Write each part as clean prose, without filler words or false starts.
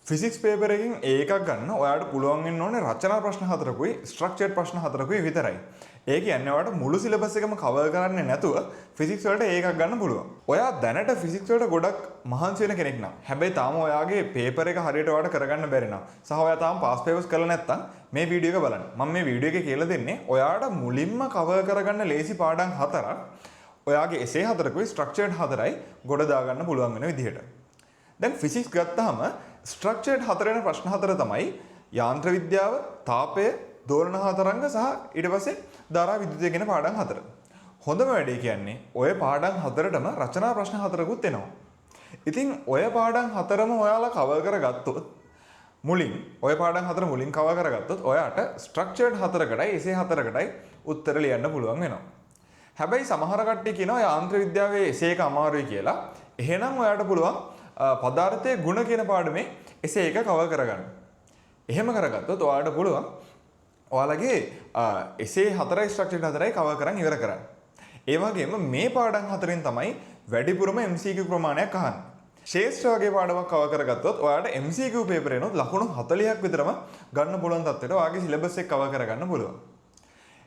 Physics paper එකකින් එකක් ගන්න ඔයාලට පුළුවන් වෙන්න ඕනේ රචනා ප්‍රශ්න 4කුයි ස්ට්‍රක්චර්ඩ් ප්‍රශ්න 4කුයි විතරයි. ඒ කියන්නේ ඔයාලට මුළු සිලබස් එකම කවර් කරන්නේ නැතුව ෆිසික්ස් වලට එකක් ගන්න පුළුවන්. ඔයා දැනට ෆිසික්ස් වලට ගොඩක් මහන්සි වෙන කෙනෙක් නම් හැබැයි තාම ඔයාගේ පේපර් එක හරියට ඔයාලට කරගන්න බැරි නම් සහ ඔයා තාම පාස් පේපර්ස් කරලා නැත්නම් මේ වීඩියෝ එක බලන්න. මම මේ වීඩියෝ එකේ කියලා දෙන්නේ ඔයාට මුලින්ම කවර් කරගන්න ලේසි පාඩම් 4ක් ඔයාගේ එසේ 4කුයි ස්ට්‍රක්චර්ඩ් 4යි ගොඩ දාගන්න පුළුවන් වෙන විදිහට. දැන් ෆිසික්ස් ගත්තාම ස්ට්‍රක්චර්ඩ් 4 වෙන ප්‍රශ්න 4 තමයි යාන්ත්‍ර විද්‍යාව, තාපය, දෝලන හතරංග සහ ඊට පස්සේ ධාරා විද්‍යුතය කියන පාඩම් 4. හොඳම වැඩේ කියන්නේ ඔය පාඩම් 4ටම රචනා ප්‍රශ්න 4කුත් එනවා. ඉතින් ඔය පාඩම් 4ම ඔයාලා කවර් කරගත්තොත් මුලින් ඔය පාඩම් 4 මුලින් කවර් කරගත්තොත් ඔයාට ස්ට්‍රක්චර්ඩ් 4කටයි එසේ 4කටයි උත්තර ලියන්න පුළුවන් වෙනවා. හැබැයි සමහර කට්ටිය කියනවා යාන්ත්‍ර විද්‍යාවේ එසේ එක අමාරුයි කියලා. එහෙනම් ඔයාට පුළුවන් පදාර්ථයේ ගුණ කියන පාඩමේ එසේ එක කවර් කරගන්න. එහෙම කරගත්තොත් ඔයාලට පුළුවන් ඔයාලගේ එසේ 4යි ස්ට්‍රක්චර්ඩ් 4යි කවර් කරන් ඉවර කරන්න. ඒ වගේම මේ පාඩම් 4ෙන් තමයි වැඩිපුරම MCQ ප්‍රමාණයක් අහන්නේ. ශේෂ්ඨ වගේ පාඩමක් කවර් කරගත්තොත් ඔයාලට MCQ පේපරේ නෝත් ලකුණු 40ක් විතරම ගන්න පුළුවන් තත්ත්වයට ඔයාගේ සිලබස් එක කවර් කරගන්න පුළුවන්.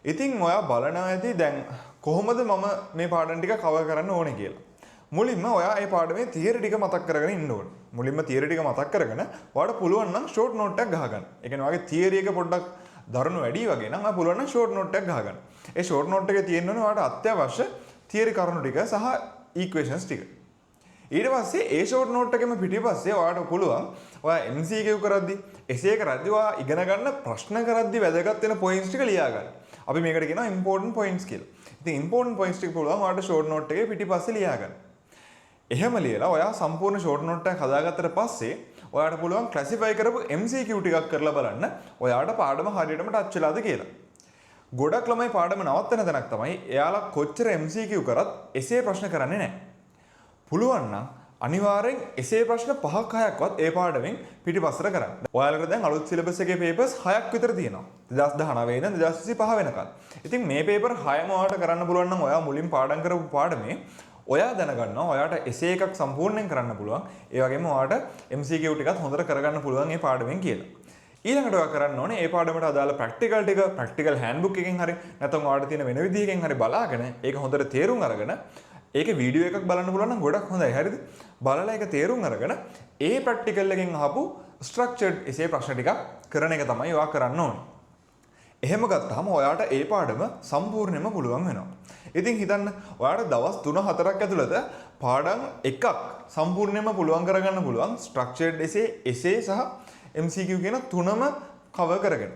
ඉතින් ඔයා බලනවා ඇති දැන් කොහොමද මම මේ පාඩම් ටික කවර් කරන්න ඕනේ කියලා. මුලින්ම ඔයා මේ පාඩමේ තියරි ටික මතක් කරගෙන ඉන්න ඕනේ. මුලින්ම තියරි ටික මතක් කරගෙන ඔයාලට පුළුවන් නම් ෂෝට් නෝට් එකක් ගහගන්න. ඒ කියන්නේ ඔයාගේ තියරි එක පොඩ්ඩක් දරුණු වැඩි වගේ නම් ඔයා පුළුවන් නම් ෂෝට් නෝට් එකක් ගහගන්න. ඒ ෂෝට් නෝට් එකේ තියෙන්න ඕනේ ඔයාලට අත්‍යවශ්‍ය තියරි කරුණු ටික සහ ඉක්වේෂන්ස් ටික. ඊට පස්සේ ඒ ෂෝට් නෝට් එකෙම පිටිපස්සේ ඔයාලට පුළුවන් ඔයා MCQ කරද්දි එසේ කරද්දි ඔයා ඉගෙන ගන්න ප්‍රශ්න කරද්දි වැදගත් වෙන පොයින්ට්ස් ටික ලියා ගන්න. අපි මේකට කියනවා ඉම්පෝටන්ට් පොයින්ට්ස් කියලා. ඉතින් ඉම්පෝටන්ට් පොයින්ට්ස් ටික පුළුවන් ඔයාලට ෂෝට් නෝට් එකේ පිටිපස්සේ ලියා ගන්න. එහෙම ලියලා ඔයා සම්පූර්ණ ෂෝට් නෝට් එකක් හදාගත්තට පස්සේ ඔයාට පුළුවන් ක්ලාසිෆයි කරපු MCQ ටිකක් කරලා බලන්න ඔයාට පාඩම හරියටම ටච් වෙලාද කියලා. ගොඩක් ළමයි පාඩම නවත්තන තැනක් තමයි එයාලා කොච්චර MCQ කරත් එසේ ප්‍රශ්න කරන්නේ නැහැ. පුළුවන් නම් අනිවාර්යෙන් එසේ ප්‍රශ්න 5ක් 6ක්වත් ඒ පාඩමෙන් පිටිපස්සට කරන්න. ඔයාලට දැන් අලුත් සිලබස් එකේ පේපර්ස් 6ක් විතර තියෙනවා. 2019 ඉඳන් 2025 වෙනකන්. ඉතින් මේ පේපර් 6ම ඔයාලට කරන්න පුළුවන් නම් ඔයා මුලින් පාඩම් කරපු පාඩමේ ඔයා දැනගන්නවා ඔයාට එසේ එකක් සම්පූර්ණයෙන් කරන්න පුළුවන්. ඒ වගේම ඔයාට MCQ ටිකත් හොඳට කරගන්න පුළුවන් මේ පාඩමෙන් කියලා. ඊළඟට ඔයා කරන්න ඕනේ මේ පාඩමට අදාළ ප්‍රැක්ටිකල් ටික ප්‍රැක්ටිකල් හෑන්ඩ්බුක් එකෙන් හරි නැත්නම් ඔයාට තියෙන වෙන විදිහකින් හරි බලාගෙන ඒක හොඳට තේරුම් අරගෙන ඒකේ වීඩියෝ එකක් බලන්න පුළුවන් නම් ගොඩක් හොඳයි. හරිද? බලලා ඒක තේරුම් අරගෙන ඒ ප්‍රැක්ටිකල් එකෙන් අහපු ස්ට්‍රක්චර්ඩ් එසේ ප්‍රශ්න ටිකක් කරන එක තමයි ඔයා කරන්න ඕනේ. එහෙම ගත්තාම ඔයාට ඒ පාඩම සම්පූර්ණයෙන්ම පුළුවන් වෙනවා. ඉතින් හිතන්න ඔයාට දවස් 3-4ක් ඇතුළත පාඩම් එකක් සම්පූර්ණයෙන්ම පුළුවන් කරගන්න පුළුවන් ස්ට්‍රක්චර්ඩ් එසේ සහ MCQ කියන තුනම කවර් කරගෙන.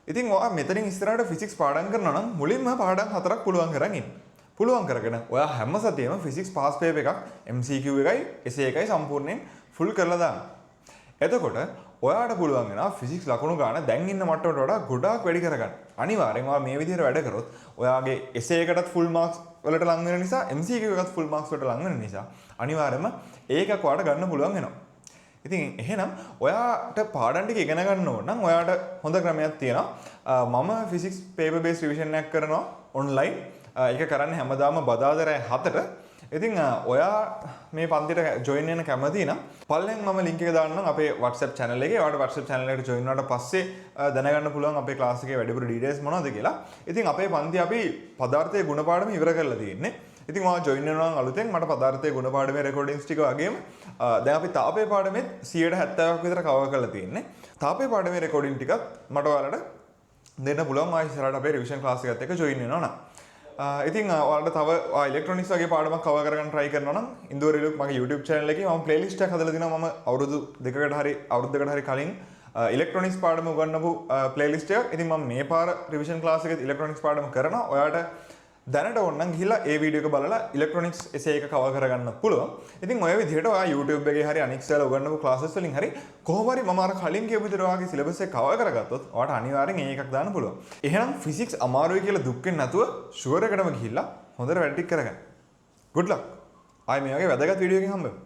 ඉතින් ඔයා මෙතනින් ඉස්සරහට ෆිසික්ස් පාඩම් කරනවා නම් මුලින්ම පාඩම් 4ක් පුළුවන් කරන් ඉන්න. පුළුවන් කරගෙන ඔයා හැම සතියෙම ෆිසික්ස් පාස් පේපර් එකක් MCQ එකයි එසේ එකයි සම්පූර්ණයෙන් ෆුල් කරලා දාන්න. එතකොට ඔයාට පුළුවන් වෙනවා ෆිසික්ස් ලකුණු ගන්න දැන් ඉන්න මට්ටමට වඩා ගොඩාක් වැඩි කරගන්න. අනිවාර්යෙන් ඔයා මේ විදිහට වැඩ කරොත් ඔයාගේ එසේ එකටත් ෆුල් මාක්ස් වලට ලං වෙන නිසා MCQ එකත් ෆුල් මාක්ස් වලට ලං වෙන නිසා අනිවාර්යයෙන්ම ඒකක් ඔයාට ගන්න පුළුවන් වෙනවා. ඉතින් එහෙනම් ඔයාට පාඩම් ටික ඉගෙන ගන්න ඕන නම් ඔයාට හොඳ ක්‍රමයක් තියෙනවා. මම ෆිසික්ස් පේපර් බේස් රිවිෂන් එකක් කරනවා ඔන්ලයින්. ඒක කරන්නේ හැමදාම බදාදා රෑ 7ට. ඉතින් ඔයා මේ පන්තිට ජොයින් වෙන්න කැමති නම් පල්ලෙන් මම ලින්ක් එක දාන්නම් අපේ WhatsApp channel එකේ. ඔයාලට WhatsApp channel එකට ජොයින් වුණාට පස්සේ දැනගන්න පුළුවන් අපේ ක්ලාස් එකේ වැඩිපුර details මොනවද කියලා. ඉතින් අපේ පන්ති අපි පදාර්ථයේ ගුණ පාඩම ඉවර කරලා තියෙන්නේ. ඉතින් ඔයා ජොයින් වෙනවා නම් අලුතෙන් මට පදාර්ථයේ ගුණ පාඩමේ රෙකෝඩින්ග්ස් ටික වගේම දැන් අපි තාපේ පාඩමෙත් 70%ක් විතර කවර් කරලා තියෙන්නේ. තාපේ පාඩමේ රෙකෝඩින් ටිකත් මට ඔයාලට දෙන්න පුළුවන් ආයෙ ඉස්සරහට අපේ රිවිෂන් ක්ලාස් එකත් එක්ක ජොයින් වෙනවා නම්. ඉතින් ඔයාලට තව ඉලෙක්ට්‍රොනික්ස් වගේ පාඩමක් කවර් කරගන්න try කරනවා නම් ඉන්දුවරිලුක් මගේ YouTube channel එකේ මම playlist එකක් හදලා දිනවා. මම අවුරුදු දෙකකට හරි කලින් ඉලෙක්ට්‍රොනික්ස් පාඩම උගන්වපු playlist එකක්. ඉතින් මම මේ පාර රිවිෂන් ක්ලාස් එකේ ඉලෙක්ට්‍රොනික්ස් පාඩම කරනවා. ඔයාලට දැනට ඕන නම් ගිහිල්ලා ඒ වීඩියෝ එක බලලා ඉලෙක්ට්‍රොනික්ස් එසේ එක කවර් කරගන්න පුළුවන්. ඉතින් ඔය විදිහට ඔයා YouTube එකේ හරි අනික් සෑල උගන්වපු ක්ලාසස් වලින් හරි කොහොම හරි මම අර කලින් කියපු විදිහට ඔයාගේ සිලබස් එක කවර් කරගත්තොත් ඔයාට අනිවාර්යෙන් ඒ එකක් දාන්න පුළුවන්. එහෙනම් ෆිසික්ස් අමාරුයි කියලා දුක් වෙන්නේ නැතුව ෂුවර් එකටම ගිහිල්ලා හොඳට වැඩ ටික කරගන්න. good luck. ආයි මේ වගේ වැදගත් වීඩියෝ එකකින් හම්බෙමු.